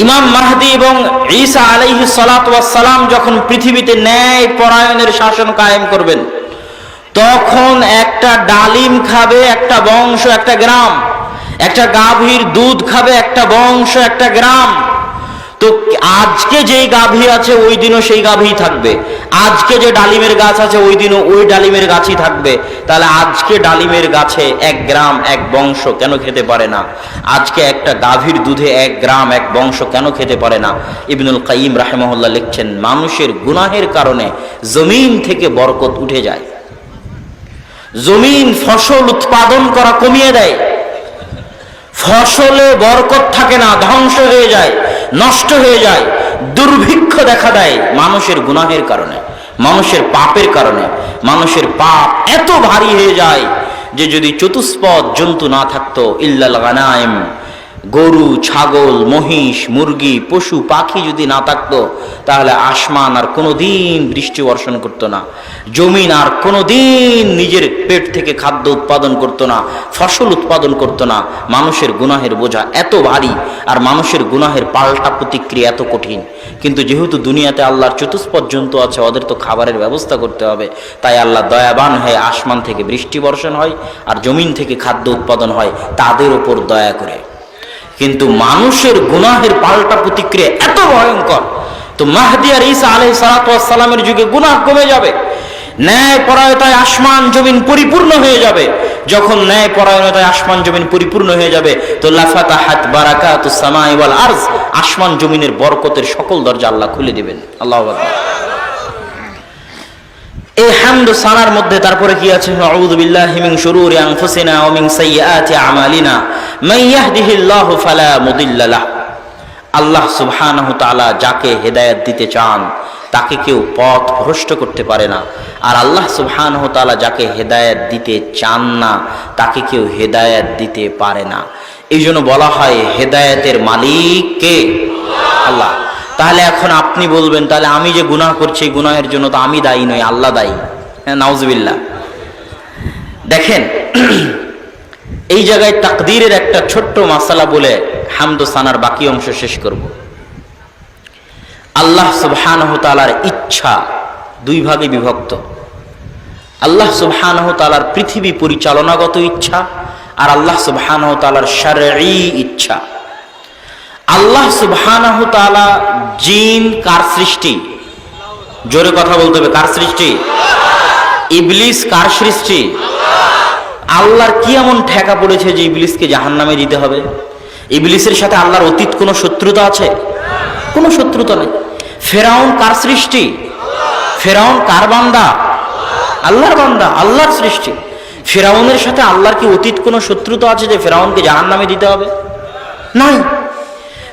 ইমাম মাহদী এবং ঈসা আলাইহিস সালাতু ওয়াস সালাম যখন পৃথিবীতে ন্যায় পরায়ণের শাসন কায়েম করবেন, তখন একটা ডালিম খাবে একটা বংশ একটা গ্রাম, একটা গাভীর দুধ খাবে একটা বংশ একটা গ্রাম। তো আজকে যেই গাভী আছে ওই দিনও সেই গাভী থাকবে, আজকে যে ডালিমের গাছ আছে ওই দিনও ওই ডালিমের গাছই থাকবে। তাহলে আজকে ডালিমের গাছে এক গ্রাম এক বংশ কেন খেতে পারে না? আজকে একটা গাভীর দুধে এক গ্রাম এক বংশ কেন খেতে পারে না? ইবনুল কাইয়িম রাহিমাহুল্লাহ লিখছেন, মানুষের গুনাহের কারণে জমিন থেকে বরকত উঠে যায়, জমিন ফসল উৎপাদন করা কমিয়ে দেয়, ফসলে বরকত থাকে না, ধ্বংস হয়ে যায়, নষ্ট হয়ে যায়, দুর্ভিক্ষ দেখা দেয় মানুষের গুনাহের কারণে, মানুষের পাপের কারণে। মানুষের পাপ এত ভারী হয়ে যায় যে যদি চতুষ্পদ জন্তু না থাকতো, ইল্লাল গানাইম, গরু ছাগল মহিষ মুরগি পশু পাখি যদি না থাকতো, তাহলে আসমান আর কোনোদিন বৃষ্টি বর্ষণ করতো না, জমিন আর কোনোদিন নিজের পেট থেকে খাদ্য উৎপাদন করতো না, ফসল উৎপাদন করতো না। মানুষের গুনাহের বোঝা এত ভারী আর মানুষের গুনাহের পাল্টা প্রতিক্রিয়া এত কঠিন। কিন্তু যেহেতু দুনিয়াতে আল্লাহর চতুষ্পদ জন্তু আছে, ওদের তো খাবারের ব্যবস্থা করতে হবে, তাই আল্লাহ দয়াবান হয়ে আসমান থেকে বৃষ্টি বর্ষণ হয় আর জমিন থেকে খাদ্য উৎপাদন হয় তাদের ওপর দয়া করে। কিন্তু মানুষের গুনাহের পাল্টা প্রতিক্রিয়া এত ভয়ঙ্কর। তো মাহদী আর ঈসা আলাইহিস সালাতু ওয়াস সালামের যুগে গুনাহ কমে যাবে, ন্যায় পরায়ণতায় আসমান জমিন পরিপূর্ণ হয়ে যাবে। যখন ন্যায় পরায়ণতায় আসমান জমিন পরিপূর্ণ হয়ে যাবে, তো লাফাতাহাত বারাকাতুস সামাই ওয়াল আরজ, আসমান জমিনের বরকতের সকল দরজা আল্লাহ খুলে দিবেন। আল্লাহু আকবার। এই হামদ সানার মধ্যে তারপরে কি আছে? আউযু বিল্লাহি মিন শুরুরি আনফুসিনা ওয়া মিন সাইয়্যাতি আমালিনা মান ইয়াহদিহিল্লাহু ফালা মুদিল্লা লাহ। আল্লাহ সুবহানাহু তাআলা যাকে হেদায়েত দিতে চান তাকে কেউ পথ ভ্রষ্ট করতে পারে না, আর আল্লাহ সুবহানাহু তাআলা যাকে হেদায়েত দিতে চান না তাকে কেউ হেদায়েত দিতে পারে না। এই জন্য বলা হয় হেদায়েতের মালিক কে? আল্লাহ। তাহলে এখন আপনি বলবেন, তাহলে আমি যে গুনাহ করছি এই গুনাহের জন্য তো আমি দায়ী নই, আল্লাহ দায়ী। হ্যাঁ, নাউজুবিল্লাহ। দেখেন, এই জায়গায় তাকদীরের একটা ছোট্ট মাসালা বলে হামদ সানার বাকি অংশ শেষ করব। আল্লাহ সুবহানাহু তাআলার ইচ্ছা দুই ভাগে বিভক্ত। আল্লাহ সুবহানাহু তাআলার পৃথিবী পরিচালনাগত ইচ্ছা আর আল্লাহ সুবহানাহু তাআলার শারঈ ইচ্ছা। আল্লাহ সুবহানাহু তাআলা জিন কার সৃষ্টি? জোরে কথা বলতে হবে, কার সৃষ্টি? ইবলিস কার সৃষ্টি? আল্লাহর কি এমন ঠেকা পড়েছে যে ইবলিসকে জাহান্নামে দিতে হবে? ইবলিসের সাথে আল্লাহর অতীত কোনো শত্রুতা আছে? কোনো শত্রুতা নেই। ফেরাউন কার সৃষ্টি? ফেরাউন কার বান্দা? আল্লাহর বান্দা, আল্লাহর সৃষ্টি। ফেরাউনের সাথে আল্লাহর কি অতীত কোনো শত্রুতা আছে যে ফেরাউনকে জাহান্নামে দিতে হবে? নাই।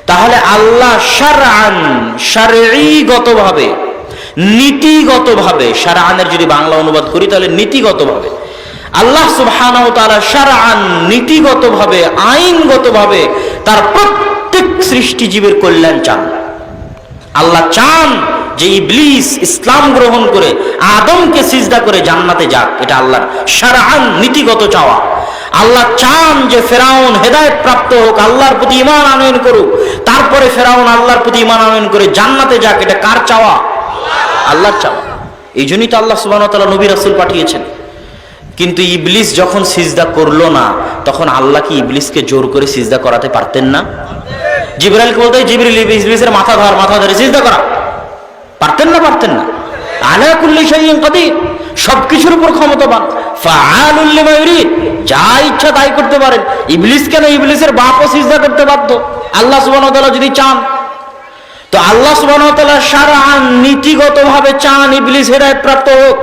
তাহলে আল্লাহ শারআন, শারঈগতভাবে, নীতিগতভাবে, শারআনের যদি বাংলা অনুবাদ করি তাহলে নীতিগতভাবে আল্লাহ সুবহানাহু ওয়া তাআলা শারআন, নীতিগতভাবে আইনগতভাবে তার প্রত্যেক সৃষ্টিজীবের কল্যাণ চান। আল্লাহ চান যে ইবলিস ইসলাম গ্রহণ করে আদমকে সিজদা করে জান্নাতে যাক, এটা আল্লাহর শারআন, নীতিগত চাওয়া। আল্লাহ চান যে ফেরাউন হেদায়েত প্রাপ্ত হোক, আল্লাহর প্রতি ঈমান আনয়ন করুক, তারপরে ফেরাউন আল্লাহর প্রতি ঈমান আনয়ন করে জান্নাতে যাক, এটা কার চাওয়া? আল্লাহর চাওয়া। এই জন্যই তো আল্লাহ সুবহানাহু ওয়া তাআলা নবী রাসূল পাঠিয়েছেন। কিন্তু ইবলিস যখন সিজদা করলো না, তখন আল্লাহ কি ইবলিসকে জোর করে সিজদা করাতে পারতেন না? জিবরাইলকে বলতে, জিবরিল ইবলিসের মাথা ধর, মাথা ধরে সিজদা করা, পারতেন না? পারতেন না। আলা কুল্লি শাইইন কাদির, সবকিছুর উপর ক্ষমতাবান, ফাআলুল লিমা ইউরিদ, যা ইচ্ছা তাই করতে পারেন। ইবলিস কেন? ইবলিসের বাপও সিজদা করতে বাধ্য আল্লাহ সুবহানাহু ওয়া তাআলা যদি চান। তো আল্লাহ সুবহানাহু ওয়া তাআলা শারআন, নীতিগতভাবে চান ইবলিস হেদায়েত প্রাপ্ত হোক,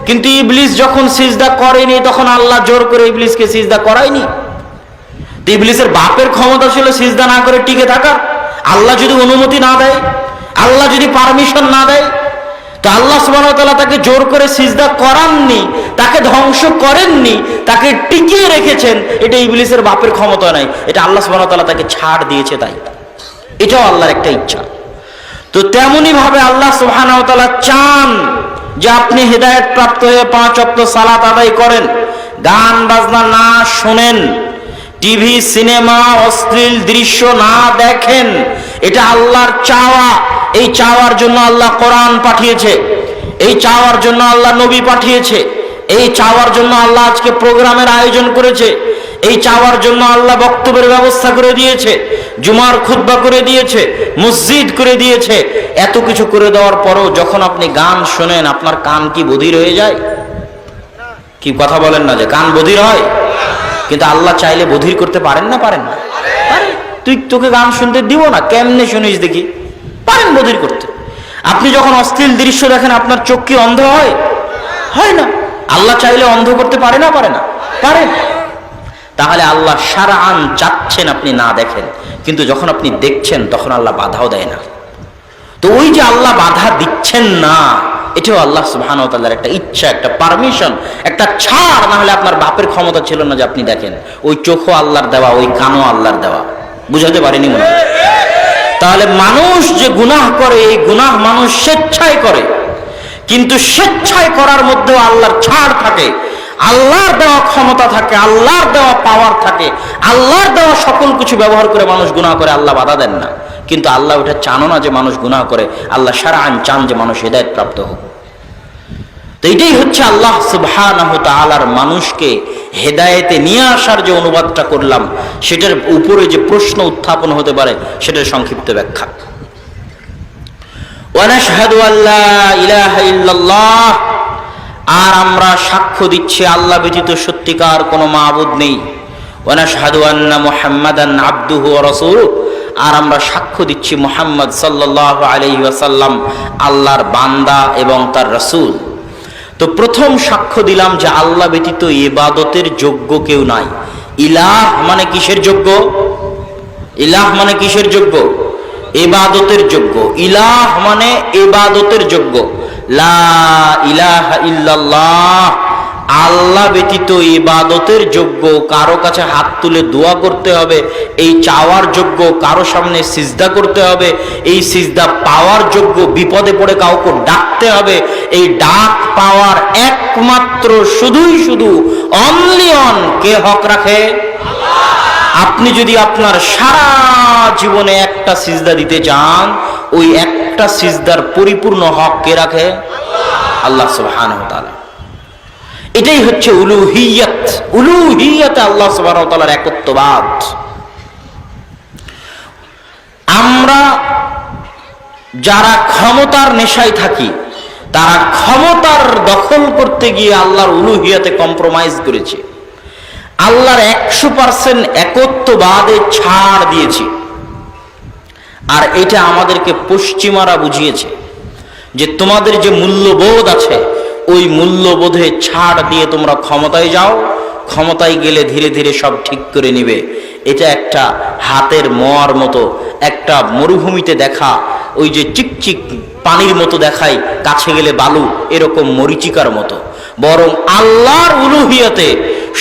কিন্তু ইবলিস যখন সিজদা করেনি তখন আল্লাহ জোর করে ইবলিসকে সিজদা করায়নি। তো ইবলিসের বাপের ক্ষমতা ছিল সিজদা না করে টিকে থাকা। আল্লাহ যদি অনুমতি না দেয়, আল্লাহ যদি পারমিশন না দেয়, তো আল্লাহ সুবহানাহু ওয়া তাআলা তাকে জোর করে সিজদা করাননি, তাকে ধ্বংস করেননি, তাকে টিকিয়ে রেখেছেন। এটা ইবলিসের বাপের ক্ষমতা নাই, এটা আল্লাহ সুবহানাহু ওয়া তাআলা তাকে ছাড় দিয়েছে, তাই এটাও আল্লাহর একটা ইচ্ছা। তো তেমনি ভাবে আল্লাহ সুবহানাহু ওয়া তাআলা চান যে আপনি হেদায়েত প্রাপ্ত হয়ে 5 ওয়াক্ত সালাত আদায় করেন, গান বাজনা না শোনেন, টিভি সিনেমা অশ্লীল দৃশ্য না দেখেন, এটা আল্লাহর চাওয়া। এই চাওয়ার জন্য আল্লাহ কোরআন পাঠিয়েছে, এই চাওয়ার জন্য আল্লাহ নবী পাঠিয়েছে, এই চাওয়ার জন্য আল্লাহ আজকে প্রোগ্রামের আয়োজন করেছে, এই চাওয়ার জন্য আল্লাহ বক্তব্যের ব্যবস্থা করে দিয়েছে, জুমার খুতবা করে দিয়েছে, মসজিদ করে দিয়েছে। এত কিছু করে দেওয়ার পরও যখন আপনি গান শোনেন, আপনার কান কি বধির হয়ে যায়? কি কথা বলেন না যে কান বধির হয়? কিন্তু আল্লাহ চাইলে বধির করতে পারেন না? পারেন না? তোকে গান শুনতে দিব না, কেমনে শুনিস দেখি? পারেন বধির করতে। আপনি যখন অশ্লীল দৃশ্য দেখেন, আপনার চোখ কি অন্ধ হয়? হয় না। আল্লাহ চাইলে অন্ধ করতে পারে না? পারে না? পারেন। তাহলে আল্লাহ শারআন চাচ্ছেন আপনি না দেখেন, কিন্তু যখন আপনি দেখছেন তখন আল্লাহ বাধাও দেয় না। তো ওই যে আল্লাহ বাধা দিচ্ছেন না, এটাও আল্লাহ সুবহানাহু ওয়া তাআলার একটা ইচ্ছা, একটা পারমিশন, একটা ছাড়। না হলে আপনার বাপের ক্ষমতা ছিল না যে আপনি দেখেন। ওই চোখও আল্লাহর দেওয়া, ওই কানও আল্লাহর দেওয়া। বুঝাতে পারিনি মনে হয়? তাহলে মানুষ যে গুনাহ করে, এই গুনাহ মানুষ স্বেচ্ছায় করে, কিন্তু স্বেচ্ছায় করার মধ্যেও আল্লাহর ছাড় থাকে, আল্লাহর দেওয়া ক্ষমতা থাকে, আল্লাহর দেওয়া পাওয়ার থাকে, আল্লাহর দেওয়া সকল কিছু ব্যবহার করে মানুষ গুনাহ করে, আল্লাহ বাধা দেন না। কিন্তু আল্লাহ ওটা চানো না যে মানুষ গুনাহ করে, আল্লাহ শারআন চান যে মানুষ হেদায়েত প্রাপ্ত হোক। তো এটাই হচ্ছে আল্লাহ সুবহানাহু ওয়া তাআলার মানুষকে হেদায়েতে নিয়ে আসার যে অনুবাদটা করলাম, সেটার উপরে যে প্রশ্ন উত্থাপন হতে পারে সেটার সংক্ষিপ্ত ব্যাখ্যা। ওয়া নাশহাদু আল্লা ইলাহা ইল্লাল্লাহ, আর আমরা সাক্ষ্য দিচ্ছি আল্লাহ ব্যতীত সত্যিকার কোনো মাবুদ নেই। ওয়া নাশহাদু আন্না মুহাম্মাদান আবদুহু ওয়া রাসূলুহু, আর আমরা সাক্ষ্য দিচ্ছি মুহাম্মদ সাল্লাল্লাহু আলাইহি ওয়াসাল্লাম আল্লাহর বান্দা এবং তার রাসূল। তো প্রথম সাক্ষ্য দিলাম যে আল্লাহ ব্যতীত ইবাদতের যোগ্য কেউ নাই। ইলাহ মানে কিসের যোগ্য? ইলাহ মানে কিসের যোগ্য? ইবাদতের যোগ্য। ইলাহ মানে ইবাদতের যোগ্য। লা ইলাহা ইল্লাল্লাহ, আল্লাহ ব্যতীত ইবাদতের যোগ্য, কারো কাছে হাত তুলে দোয়া করতে হবে, এই চাওয়ার যোগ্য, কারো সামনে সিজদা করতে হবে, এই সিজদা পাওয়ার যোগ্য, বিপদে পড়ে কাউকে ডাকতে হবে, এই ডাক পাওয়ার একমাত্র শুধুই শুধু অনলি অন কে হক রাখে? আপনি যদি আপনার সারা জীবনে একটা সিজদা দিতে চান, ওই একটা সিজদার পরিপূর্ণ হক কে রাখে? আল্লাহ সুবহানাহু ওয়া তাআলা। এটাই হচ্ছে উলুহিয়ত। উলুহিয়তে আল্লাহ সুবহানাহু ওয়া তাআলার একত্ববাদ। আমরা যারা ক্ষমতার নেশায় থাকি, তারা ক্ষমতার দখল করতে গিয়ে আল্লাহর উলুহিয়তে কম্প্রোমাইজ করেছে। আল্লাহর 100% একত্ববাদে ছাড় দিয়েছি। আর এটা আমাদেরকে পশ্চিমারা বুঝিয়েছে যে তোমাদের যে মূল্যবোধ আছে, ওই মূল্যবোধে ছাড় দিয়ে তোমরা ক্ষমতায় যাও, ক্ষমতায় গেলে ধীরে ধীরে সব ঠিক করে নিবে। এটা একটা হাতের মোয়ার মতো, একটা মরুভূমিতে দেখা ওই যে চিকচিক পানির মতো দেখায়, কাছে গেলে বালু, এরকম মরিচিকার মতো। বরং আল্লাহর উলুহিয়তে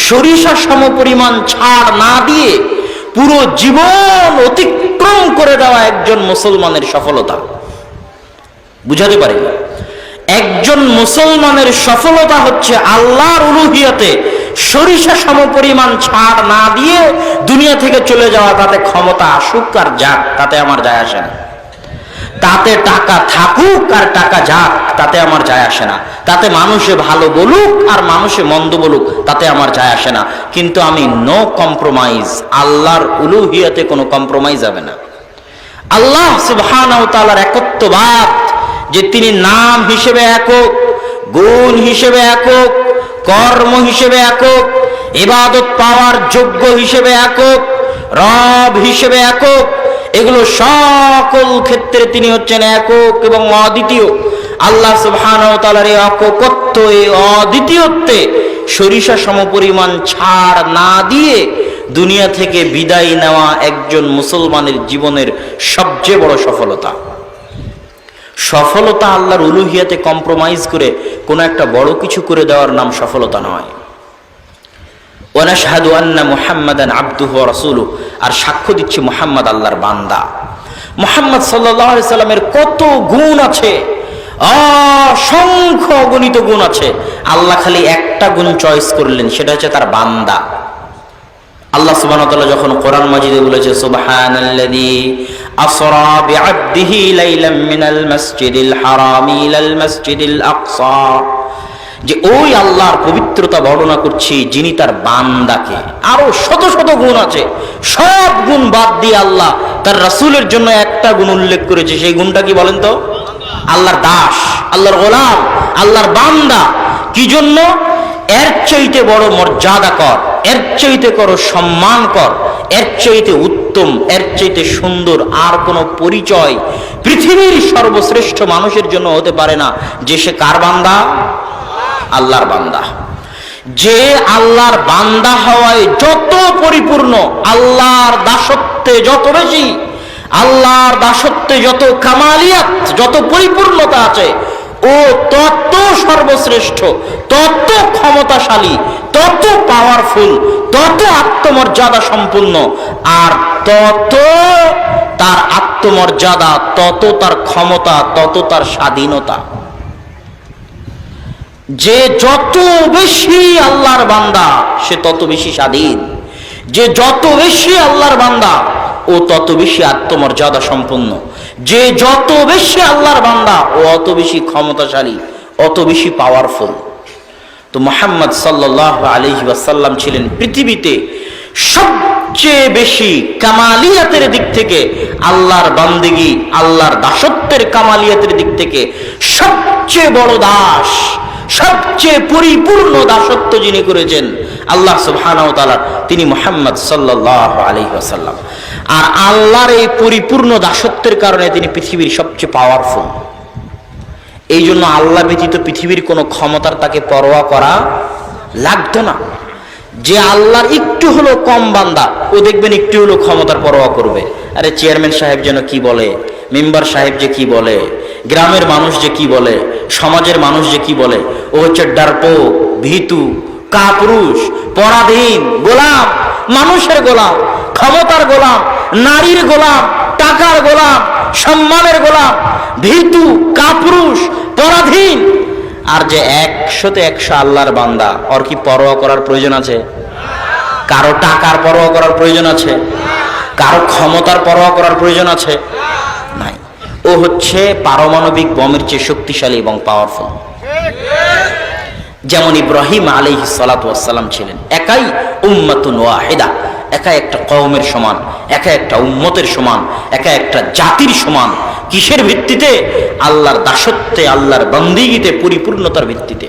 সরিষা সমপরিমাণ ছাড় না দিয়ে পুরো জীবন অতিক্রম করে দেওয়া একজন মুসলমানের সফলতা। বুঝাতে পারি? একজন মুসলমানের সফলতা হচ্ছে আল্লাহর উলুহিয়তে সরিষা সমপরিমাণ ছাড় না দিয়ে দুনিয়া থেকে চলে যাওয়া। তাতে ক্ষমতা আসুক আর যাক, তাতে আমার যায় আসে না। তাতে টাকা থাকুক আর টাকা যাক, তাতে আমার যায় আসে না। তাতে মানুষে ভালো বলুক আর মানুষে মন্দ বলুক, তাতে আমার যায় আসে না। কিন্তু আমি নো কম্প্রোমাইজ। আল্লাহর উলুহিয়তে কোনো কম্প্রোমাইজ হবে না। আল্লাহ সুবহানাহু ওয়া তাআলার একত্ববাদ, যে তিনি নাম হিসেবে একক, গুণ হিসেবে একক, কর্ম হিসেবে একক, ইবাদত পাওয়ার যোগ্য হিসেবে একক, রব হিসেবে একক, এগুলো সকল ক্ষেত্রে তিনি হচ্ছেন একক এবং অদ্বিতীয়। আল্লাহ সুবহানাহু ওয়া তাআলার এই একত্ব, এই অদ্বিতীয়ত্বে সরিষা সমপরিমাণ ছাড় না দিয়ে দুনিয়া থেকে বিদায় নেওয়া একজন মুসলমানের জীবনের সবচেয়ে বড় সফলতা। সফলতা আল্লাহর উলুহিয়াতে কম্প্রোমাইজ করে কোনো একটা বড় কিছু করে দেওয়ার নাম সফলতা নয়। ওয়া নাশহাদু আন্না মুহাম্মাদান আবদুহু ওয়া রাসূলুহু, আর সাক্ষ্য দিচ্ছি মুহাম্মদ আল্লাহর বান্দা। মুহাম্মদ সাল্লাল্লাহু আলাইহি সাল্লামের কত গুণ আছে, অসংখ্য অগণিত গুণ আছে। আল্লাহ খালি একটা গুণ চয়েস করলেন, সেটা হচ্ছে তার বান্দা। আল্লাহ সুবহানাহু ওয়া তাআলা যখন কোরআন মাজিদে বলেছে সুবহানাল্লাযী আসরা বিআবদিহি লাইলাম মিনাল মাসজিদিল হারামি ইলাল মাসজিদিল আকসা, যে ওই আল্লাহর পবিত্রতা বর্ণনা করছি যিনি তার বান্দাকে, আরো শত শত গুণ আছে, সব গুণ বাদ দিয়ে আল্লাহ তার রাসূলের জন্য একটা গুণ উল্লেখ করেছে। সেই গুণটা কি বলেন তো? আল্লাহর দাস, আল্লাহর গোলাম, আল্লাহর বান্দা। কি জন্য? এর চাইতে বড় মর্যাদা কর, এর চাইতে করো সম্মান কর, এর চাইতে উত্তম, এর চাইতে সুন্দর আর কোনো পরিচয় পৃথিবীর সর্বশ্রেষ্ঠ মানুষের জন্য হতে পারে না, যে সে কার বান্দা? আল্লাহর বান্দা। যে আল্লাহর বান্দা হওয়ায় যত পরিপূর্ণ, আল্লাহর দাসত্বে যত বেশি, আল্লাহর দাসত্বে যত কামালিয়াত, যত পরিপূর্ণতা আছে, ও তত সর্বশ্রেষ্ঠ, তত ক্ষমতাশালী, তত পাওয়ারফুল, তত আত্মমর্যাদা সম্পূর্ণ, আর তত তার আত্মমর্যাদা, তত তার ক্ষমতা, তত তার স্বাধীনতা। যে যত বেশি আল্লাহর বান্দা সে তত বেশি স্বাধীন, যে যত বেশি আল্লাহর বান্দা ও তত বেশি আত্মমর্যাদা সম্পন্ন, যে যত বেশি আল্লাহর বান্দা ও অত বেশি ক্ষমতাশালী, অত বেশি পাওয়ারফুল। তো মুহাম্মদ সাল্লাল্লাহু আলাইহি ওয়াসাল্লাম ছিলেন পৃথিবীতে সবচেয়ে বেশি কামালিয়াতের দিক থেকে, আল্লাহর বান্দেগী, আল্লাহর দাসত্বের কামালিয়াতের দিক থেকে সবচেয়ে বড় দাস, সবচেয়ে পরিপূর্ণ দাসত্ব যিনি করেছেন আল্লাহ সুবহানাহু ওয়া তাআলা, তিনি মুহাম্মদ সাল্লাল্লাহু আলাইহি ওয়াসাল্লাম। আর আল্লাহর এই পরিপূর্ণ দাসত্বের কারণে তিনি পৃথিবীর সবচেয়ে পাওয়ারফুল। এই জন্য আল্লাহ ব্যতীত পৃথিবীর কোনো ক্ষমতার তাকে পরোয়া করা লাগতো না। যে আল্লাহর একটু হলো কম বান্দা, ও দেখবেন একটু হলো ক্ষমতার পরোয়া করবে। আরে চেয়ারম্যান সাহেব যেন কি বলে, মেম্বার সাহেব যে কি বলে, গ্রামের মানুষ যে কি বলে, সমাজের মানুষ যে কি বলে, ও হচ্ছে ডারপোক, ভীতু, কাপুরুষ, পরাধীন, গোলাম, মানুষের গোলাম, ক্ষমতার গোলাম, নারীর গোলাম, টাকার গোলাম, সম্মানের গোলাম, ভীতু, কাপুরুষ, পরাধীন। আর যে 100তে 100 আল্লাহর বান্দা, ওর কি পরোয়া করার প্রয়োজন আছে? কারো টাকার পরোয়া করার প্রয়োজন আছে? কারো ক্ষমতার পরোয়া করার প্রয়োজন আছে? নাই। ও হচ্ছে পারমাণবিক বোমের চেয়ে শক্তিশালী এবং পাওয়ারফুল। যেমন ইব্রাহিম আলাইহিস সালাতু ওয়াস সালাম ছিলেন একাই উম্মাতুন ওয়াহিদা, একা একটা কওমের সমান, একা একটা উম্মতের সমান, একা একটা জাতির সমান। কিসের ভিত্তিতে? আল্লাহর দাসত্বে, আল্লাহর বান্দিগিতে, পরিপূর্ণতার ভিত্তিতে।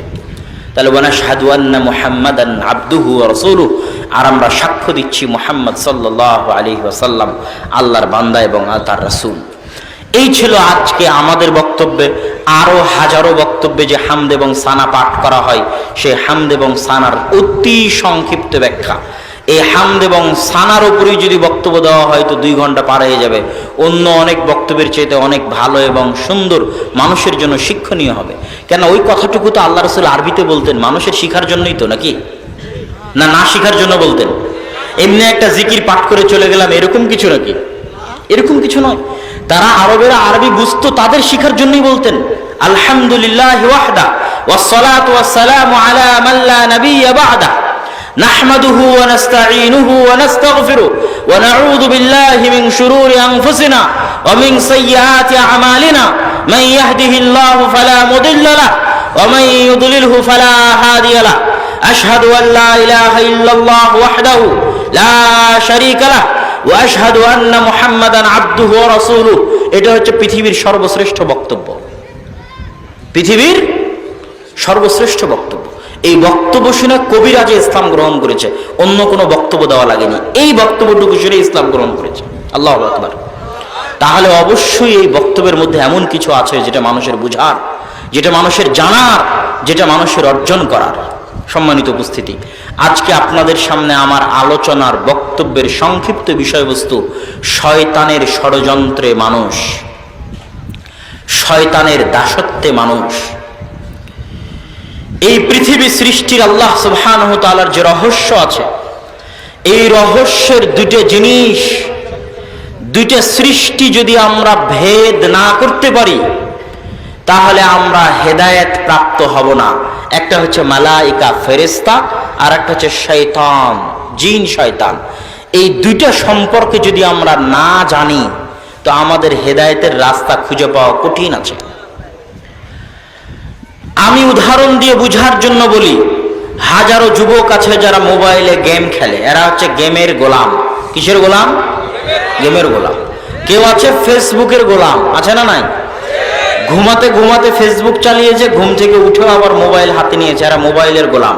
তাহলে ওয়ানাশহাদু আন্না মুহাম্মাদান আবদুহু ওয়া রাসূলুহু, আর আমরা সাক্ষ্য দিচ্ছি মুহাম্মদ সাল্লাল্লাহু আলাইহি ওয়াসাল্লাম আল্লাহর বান্দা এবং তার রাসূল। এই ছিল আজকে আমাদের বক্তব্যে। আরো হাজারো বক্তব্যে যে হামদ এবং সানা পাঠ করা হয়, সেই হামদ এবং সানার অতি সংক্ষিপ্ত ব্যাখ্যা। এই হামদ এবং সানার উপরেই যদি বক্তব্য দেওয়া হয় তো 2 ঘন্টা পার হয়ে যাবে। অন্য অনেক বক্তব্যের চাইতে অনেক ভালো এবং সুন্দর, মানুষের জন্য শিক্ষণীয় হবে। কেন ওই কথাটুকু তো আল্লাহ রাসূল আরবিতে বলতেন, মানুষের শিখার জন্যই তো, নাকি না? না শিখার জন্য বলতেন? এমনি একটা জিকির পাঠ করে চলে গেলাম এরকম কিছু নাকি? এরকম কিছু নয়। তারা আরবেরা আরবি বুঝতো, তাদের শিখার জন্যই বলতেন। আলহামদুলিল্লাহি ওয়াহদা ওয়াসসালাতু ওয়াসসালামু আলা মান লা নাবিয়্যা বা'দা নাহমাদুহু ওয়া নাস্তাঈনুহু ওয়া নাস্তাগফিরুহু ওয়া নাউযু বিল্লাহি মিন শুরুরি আনফুসিনা ওয়া মিন সাইয়্যাতি আ'মালিনা মান ইয়াহদিহিল্লাহু ফালা মুদিল্লা লাহু ওয়া মান ইউদ্লিলহু ফালা হাদিয়া লাহু আশহাদু আল লা ইলাহা ইল্লাল্লাহু ওয়াহদাহু লা শারীকা লাহু ওয়া আশহাদু আন্না মুহাম্মাদান আবদুহু ওয়া রাসূলুহু। এটা হচ্ছে পৃথিবীর সর্বশ্রেষ্ঠ বক্তব্য, পৃথিবীর সর্বশ্রেষ্ঠ বক্তব্য। এই বক্তব্য শুনে কবিরাজে ইসলাম গ্রহণ করেছে, অন্য কোনো বক্তব্য দেওয়া লাগেনি। এই বক্তব্যটুকু শুনে ইসলাম গ্রহণ করেছে। আল্লাহু আকবার। তাহলে অবশ্যই এই বক্তব্যের মধ্যে এমন কিছু আছে যেটা মানুষের বুঝার, যেটা মানুষের জানার, যেটা মানুষের অর্জন করার। সম্মানিত উপস্থিতি, আজকে আপনাদের সামনে আমার আলোচনার বক্তব্যের সংক্ষিপ্ত বিষয়বস্তু শয়তানের ষড়যন্ত্রে মানুষ, শয়তানের দাসত্বে মানুষ। এই পৃথিবী সৃষ্টির আল্লাহ সুবহানাহু ওয়া তাআলার যে রহস্য আছে, এই রহস্যের 2টা জিনিস, 2টা সৃষ্টি যদি আমরা ভেদ না করতে পারি তাহলে আমরা হেদায়েত প্রাপ্ত হব না। একটা হচ্ছে মালাইকা ফেরেশতা, আর একটা হচ্ছে শয়তান, জিন শয়তান। এই 2টা সম্পর্কে যদি আমরা না জানি তো আমাদের হেদায়েতের রাস্তা খুঁজে পাওয়া কঠিন আছে। আমি উদাহরণ দিয়ে বুঝার জন্য বলি, হাজারো যুবক আছে যারা মোবাইলে গেম খেলে, এরা হচ্ছে গেমের গোলাম। কিসের গোলাম? গেমের গোলাম। কেউ আছে ফেসবুকের গোলাম, আছে না নাই? ঘুমাতে ঘুমাতে ফেসবুক চালিয়েছে, ঘুম থেকে উঠেও আবার মোবাইল হাতে নিয়েছে, এরা মোবাইলের গোলাম।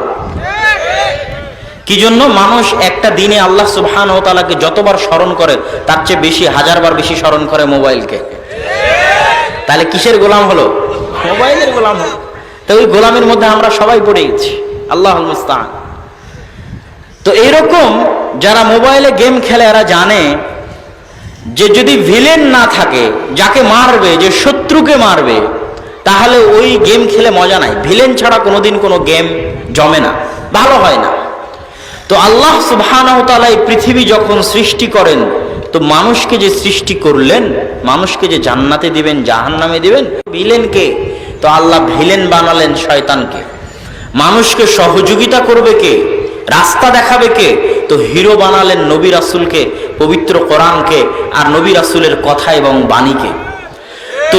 কি জন্য? মানুষ একটা দিনে আল্লাহ সুবহানাহু ওয়া তাআলাকে যতবার স্মরণ করে তার চেয়ে বেশি, হাজারবার বেশি স্মরণ করে মোবাইলকে। তাহলে কিসের গোলাম হলো? মোবাইলের গোলাম হলো। তো ওই গোলামের মধ্যে আমরা সবাই পড়ে গেছি, আল্লাহুল মুস্তাআন। তো এরকম যারা মোবাইলে গেম খেলে এরা জানে যে যদি ভিলেন না থাকে, যাকে মারবে, যে শত্রুকে মারবে, তাহলে ওই গেম খেলে মজা নাই। ভিলেন ছাড়া কোনোদিন কোনো গেম জমে না, ভালো হয় না। তো আল্লাহ সুবহানাহু ওয়া তাআলা এই পৃথিবী যখন সৃষ্টি করেন, তো মানুষকে যে সৃষ্টি করলেন, মানুষকে যে জান্নাতে দিবেন, জাহান্নামে দিবেন, ভিলেনকে তো আল্লাহ ভিলেন বানালেন শয়তানকে। মানুষকে সহযোগিতা করবে কে? রাস্তা দেখাবে কে? তো হিরো বানালেন নবী রাসূলকে, পবিত্র কোরআনকে, আর নবী রাসূলের কথা এবং বাণীকে। তো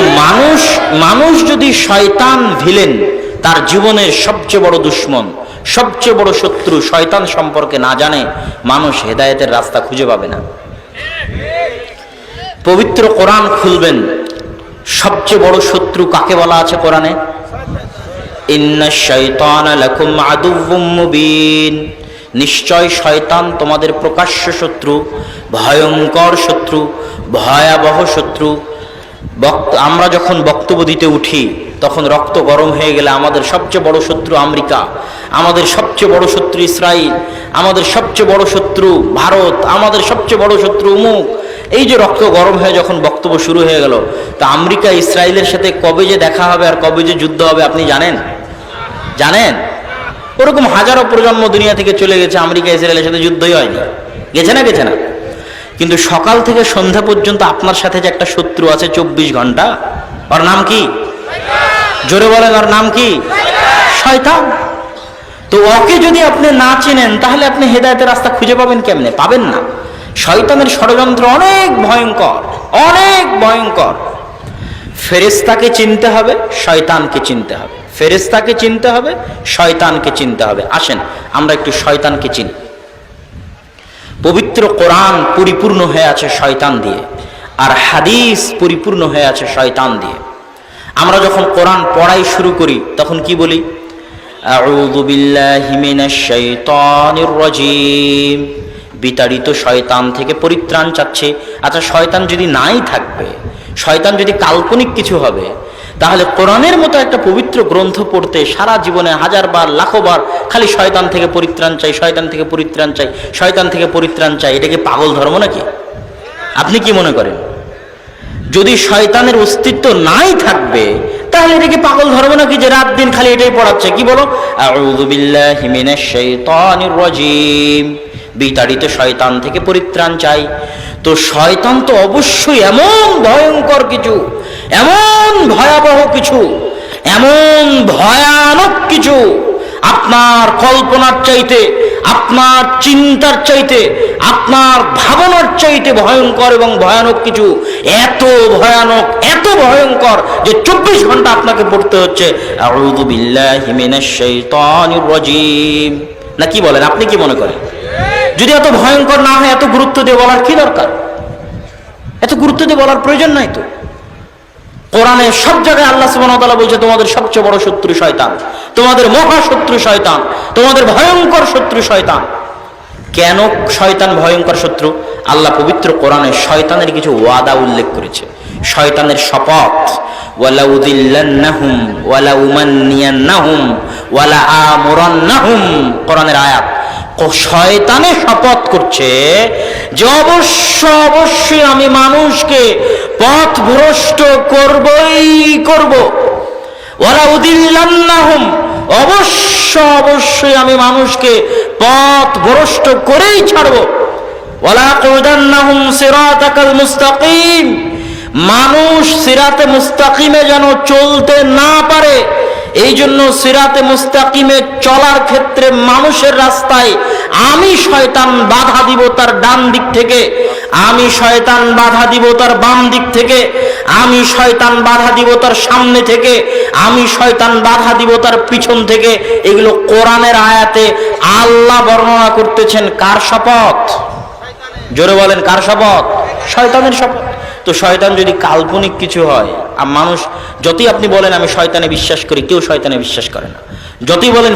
মানুষ যদি শয়তান ভিলেন, তার জীবনের সবচেয়ে বড় দুশ্মন, সবচেয়ে বড় শত্রু শয়তান সম্পর্কে না জানে, মানুষ হেদায়েতের রাস্তা খুঁজে পাবে না। পবিত্র কোরআন খুলবেন, সবচেয়ে বড় শত্রু কাকে বলা আছে কোরআনে? ইন্নাশ শাইতানা লাকুম আদুউম মুবিন। নিশ্চয় শয়তান তোমাদের প্রকাশ্য শত্রু, ভয়ঙ্কর শত্রু, ভয়াবহ শত্রু। আমরা যখন বক্তব্য দিতে উঠি তখন রক্ত গরম হয়ে গেলে আমাদের সবচেয়ে বড় শত্রু আমেরিকা, আমাদের সবচেয়ে বড় শত্রু ইসরায়েল, আমাদের সবচেয়ে বড় শত্রু ভারত, আমাদের সবচেয়ে বড় শত্রু অমুক। এই যে রক্ত গরম হয়ে যখন বক্তব্য শুরু হয়ে গেল, তা আমেরিকা ইসরায়েলের সাথে কবে যে দেখা হবে আর কবে যে যুদ্ধ হবে আপনি জানেন? জানেন? ওরকম হাজারো প্রজন্ম দুনিয়া থেকে চলে গেছে, আমেরিকা ইসরায়েলের সাথে যুদ্ধই হয়নি। গেছে না? গেছে না? কিন্তু সকাল থেকে সন্ধ্যা পর্যন্ত আপনার সাথে যে একটা শত্রু আছে 24 ঘন্টা, ওর নাম কি? জোরে বলেন, ওর নাম কি? শয়তান। তো ওকে যদি আপনি না চেনেন তাহলে আপনি হেদায়েতের রাস্তা খুঁজে পাবেন কেমনে? পাবেন না। শয়তানের ষড়যন্ত্র অনেক ভয়ঙ্কর, অনেক ভয়ঙ্কর। ফেরেশতাকে চিনতে হবে, শয়তানকে চিনতে হবে। ফেরেশতাকে চিনতে হবে, শয়তানকে চিনতে হবে। আসেন আমরা একটু শয়তানকে চিনি। পবিত্র কোরআন পরিপূর্ণ হয়ে আছে শয়তান দিয়ে, আর হাদিস পরিপূর্ণ হয়ে আছে শয়তান দিয়ে। আমরা যখন কোরআন পড়াই শুরু করি তখন কি বলি? আউযু বিল্লাহি মিনাশ শাইতানির রাজীম। বিতাড়িত শয়তান থেকে পরিত্রাণ চাচ্ছে। আচ্ছা, শয়তান যদি নাই থাকবে, শয়তান যদি কাল্পনিক কিছু হবে, তাহলে কোরআনের মতো একটা পবিত্র গ্রন্থ পড়তে সারা জীবনে হাজারবার লাখবার খালি শয়তান থেকে পরিত্রাণ চাই, শয়তান থেকে পরিত্রাণ চাই, শয়তান থেকে পরিত্রাণ চাই, এটা কি পাগল ধর্ম নাকি? আপনি কি মনে করেন? যদি শয়তানের অস্তিত্ব নাই থাকবে তাহলে এটা কি পাগল ধর্ম নাকি যে রাত দিন খালি এটাই পড়াচ্ছে? কি বলো? আউযু বিল্লাহি মিনাশ শাইতানির রাজীম। বিতাড়িত শয়তান থেকে পরিত্রাণ চাই। তো শয়তান তো অবশ্যই এমন ভয়ঙ্কর কিছু, এমন ভয়াবহ কিছু, এমন ভয়ানক কিছু, আপনার কল্পনার চাইতে, আপনার চিন্তার চাইতে, আপনার ভাবনার চাইতে ভয়ঙ্কর এবং ভয়ানক কিছু। এত ভয়ানক, এত ভয়ঙ্কর যে 24 ঘন্টা আপনাকে পড়তে হচ্ছে আউযু বিল্লাহি মিনাশ শাইতানির রাজীম। না কি বলেন? আপনি কি মনে করেন? যদি এত ভয়ঙ্কর না হয় এত গুরুত্ব দিয়ে বলার কি দরকার? এত গুরুত্ব দিয়ে বলার প্রয়োজন নাই তো। কোরআনে সব জায়গায় আল্লাহ সুবহানাহু ওয়া তাআলা বলছে তোমাদের সবচেয়ে বড় শত্রু শয়তান, তোমাদের মহা শত্রু শয়তান, তোমাদের ভয়ঙ্কর শত্রু শয়তান। কেন শয়তান ভয়ঙ্কর শত্রু? আল্লাহ পবিত্র কোরআনে শয়তানের কিছু ওয়াদা উল্লেখ করেছে, শয়তানের শপথ। ওয়ালা উযিল্লান্নাহুম ওয়ালা উমান্নিয়ান্নাহুম ওয়ালা আমুরান্নাহুম, কোরআনের আয়াত। শয়তানে শপথ করছে যে অবশ্যই আমি মানুষকে পথ ভ্রষ্ট করবই করব। ওয়ালা উযিল্লান্নাহুম, অবশ্যই আমি মানুষকে পথ ভ্রষ্ট করেই ছাড়ব। ওয়ালা আকুদান্নাহুম সিরাতাকাল মুস্তাকিম, মানুষ সিরাতে মুস্তাকিমে যেন চলতে না পারে এই জন্য সিরাতে মুস্তাকিমে চলার ক্ষেত্রে মানুষের রাস্তায় আমি শয়তান বাধা দিব তার ডান দিক থেকে, আমি শয়তান বাধা দিব তার বাম দিক থেকে, আমি শয়তান বাধা দিব তার সামনে থেকে, আমি শয়তান বাধা দিব তার পিছন থেকে। এগুলো কোরআনের আয়াতে আল্লাহ বর্ণনা করতেছেন। কার শপথ? জোরে বলেন, কার শপথ? শয়তানের শপথ। তো শয়তান যদি কাল্পনিক কিছু হয়, আর মানুষ যতই আপনি বলেন আমি শয়তানে বিশ্বাস করি, কেউ শয়তানে বিশ্বাস করে না। যতই বলেন